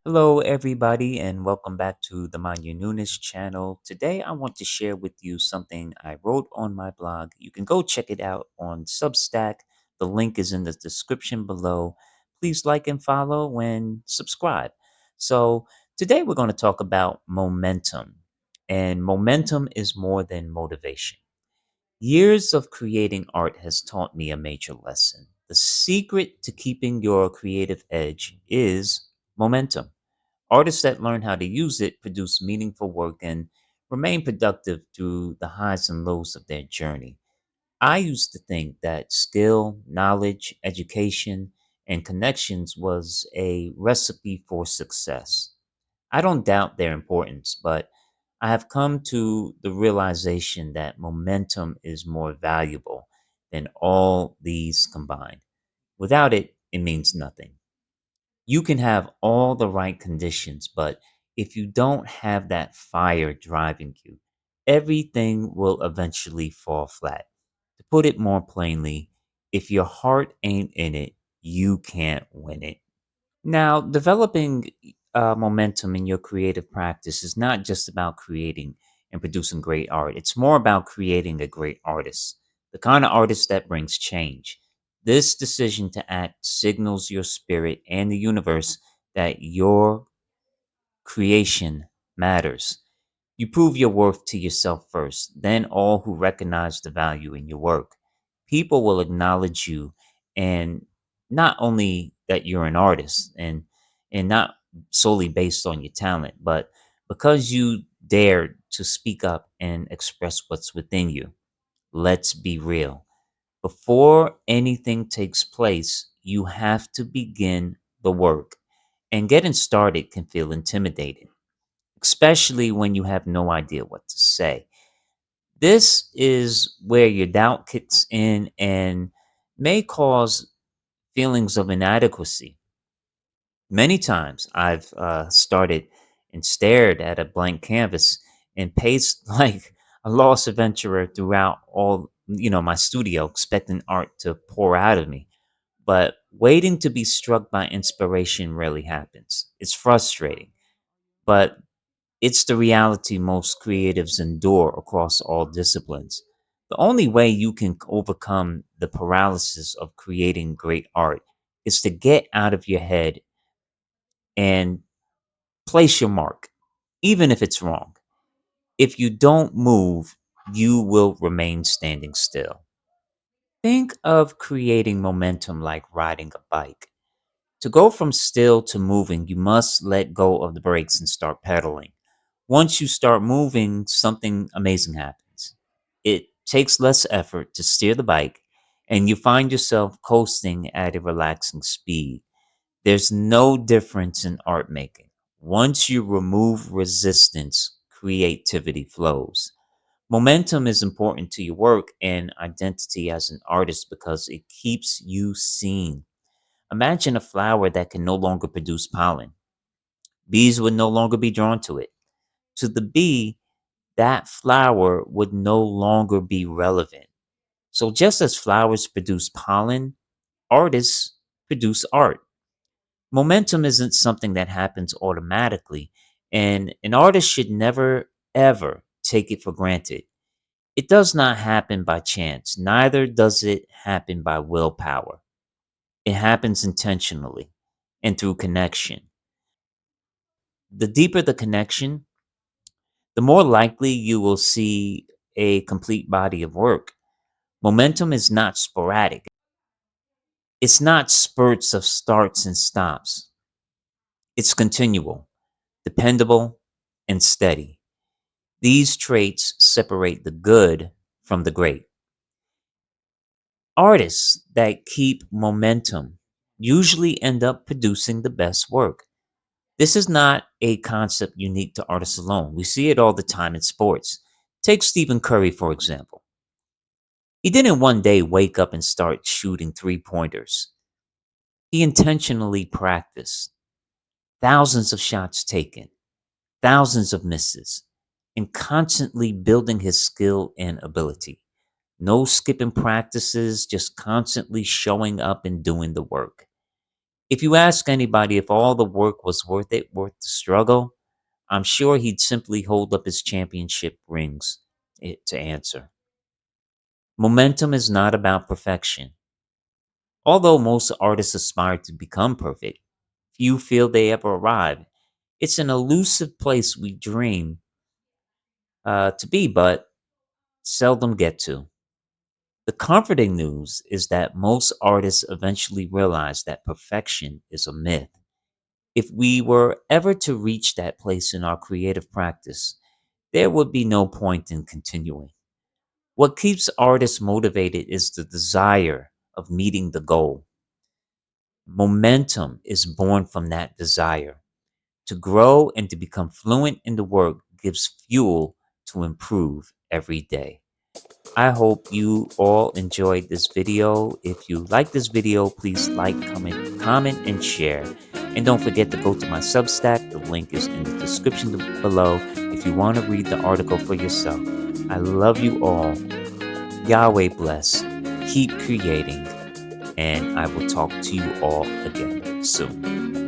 Hello, everybody, and welcome back to the Mind Your Newness channel. Today, I want to share with you something I wrote on my blog. You can go check it out on Substack. The link is in the description below. Please like and follow and subscribe. So, today we're going to talk about momentum, and momentum is more than motivation. Years of creating art has taught me a major lesson. The secret to keeping your creative edge is momentum. Artists that learn how to use it produce meaningful work and remain productive through the highs and lows of their journey. I used to think that skill, knowledge, education, and connections was a recipe for success. I don't doubt their importance, but I have come to the realization that momentum is more valuable than all these combined. Without it, it means nothing. You can have all the right conditions, but if you don't have that fire driving you, everything will eventually fall flat. To put it more plainly, if your heart ain't in it, you can't win it. Now, developing momentum in your creative practice is not just about creating and producing great art. It's more about creating a great artist, the kind of artist that brings change. This decision to act signals your spirit and the universe that your creation matters. You prove your worth to yourself first, then all who recognize the value in your work. People will acknowledge you, and not only that you're an artist and not solely based on your talent, but because you dared to speak up and express what's within you. Let's be real. Before anything takes place, you have to begin the work. And getting started can feel intimidating, especially when you have no idea what to say. This is where your doubt kicks in and may cause feelings of inadequacy. Many times I've started and stared at a blank canvas and paced like a lost adventurer throughout my studio, expecting art to pour out of me. But waiting to be struck by inspiration rarely happens. It's frustrating, but it's the reality most creatives endure across all disciplines. The only way you can overcome the paralysis of creating great art is to get out of your head and place your mark, even if it's wrong. If you don't move, you will remain standing still. Think of creating momentum like riding a bike. To go from still to moving, you must let go of the brakes and start pedaling. Once you start moving, something amazing happens. It takes less effort to steer the bike, and you find yourself coasting at a relaxing speed. There's no difference in art making. Once you remove resistance, creativity flows. Momentum is important to your work and identity as an artist because it keeps you seen. Imagine a flower that can no longer produce pollen. Bees would no longer be drawn to it. To the bee, that flower would no longer be relevant. So, just as flowers produce pollen, artists produce art. Momentum isn't something that happens automatically, and an artist should never, ever take it for granted. It does not happen by chance, neither does it happen by willpower. It happens intentionally and through connection. The deeper the connection, the more likely you will see a complete body of work. Momentum is not sporadic. It's not spurts of starts and stops. It's continual, dependable, and steady. These traits separate the good from the great. Artists that keep momentum usually end up producing the best work. This is not a concept unique to artists alone. We see it all the time in sports. Take Stephen Curry, for example. He didn't one day wake up and start shooting three pointers. He intentionally practiced, thousands of shots taken, thousands of misses, and constantly building his skill and ability. No skipping practices, just constantly showing up and doing the work. If you ask anybody if all the work was worth it, worth the struggle, I'm sure he'd simply hold up his championship rings to answer. Momentum is not about perfection. Although most artists aspire to become perfect, few feel they ever arrive. It's an elusive place we dream to be, but seldom get to. The comforting news is that most artists eventually realize that perfection is a myth. If we were ever to reach that place in our creative practice, there would be no point in continuing. What keeps artists motivated is the desire of meeting the goal. Momentum is born from that desire. To grow and to become fluent in the work gives fuel to improve every day. I hope you all enjoyed this video. If you like this video, please like, comment, and share. And don't forget to go to my Substack. The link is in the description below if you want to read the article for yourself. I love you all. Yahweh bless. Keep creating. And I will talk to you all again soon.